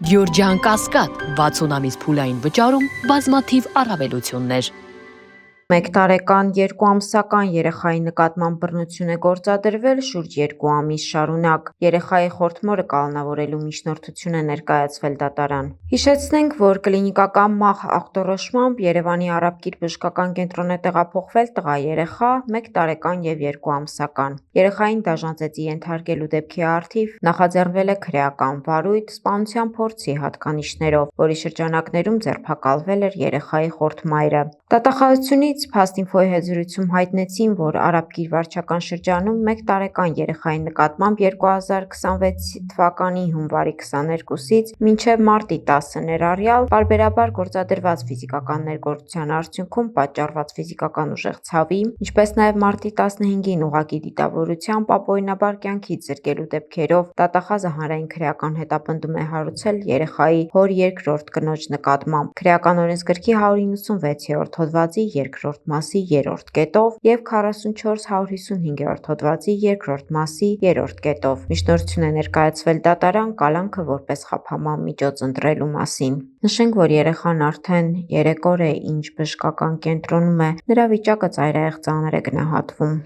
Գյորջյան Կասկադ 60 ամիս փուլային վճարում բազմաթիվ առավելություններ։ 1 տարեկան 2 ամսական երեխայի նկատմամբ բռնություն է գործադրվել շուրջ 2 ամիս շարունակ։ Երեխայի խորթմորը կալանավորելու միջնորդություն է ներկայացվել դատարան։ Հիշեցնենք, որ կլինիկական մահ ախտորոշմամբ Երևանի Արաբկիր բժշկական կենտրոն է տեղափոխվել տղա երեխա 1 տարեկան և 2 ամսական։ Երեխային դաժանծեցի ենթարկելու դեպքի առթիվ նախաձեռնվել է քրեական վարույթ սպանության փորձի հատկանիշներով, որի շրջանակներում ձերբակալվել էր երեխայի խորթմայրը։ Դատախազությունից Փաստինֆոյի հետ զրույցում հայտնեցին, որ Արաբկիր վարչական շրջանում 1 տարեկան երեխայի նկատմամբ 2026 թվականի հունվարի 22-ից մինչև մարտի 10-ը ներառյալ պարբերաբար գործադրված ֆիզիկական ներգործության արդյունքում պատճառված ֆիզիկական ուժեղ ցավի, ինչպես նաև մարտի 15-ին ուղղակի դիտավորությամբ ապօրինաբար կյանքից զրկելու դեպքերով դատախազը հանրային քրեական հետապնդում է հարուցել երեխայի հոր երկրորդ կնոջ նկատմամբ Քրեական օրենսգրքի 196-րդ հոդվածի 2-րդ մասի 3-րդ կետով և 44-155-րդ հոդվածի 2-րդ մասի 3-րդ կետով։ Միջնորդություն է ներկայացվել դատարան կալանքը որպես խափանման միջոց ընտրելու մասին։ Նշենք, որ երեխան արդեն 3 օր է ինչ բժշկական կենտրոնում է, նրա վիճակը ծայրահեղ ծանր է գնահատվում։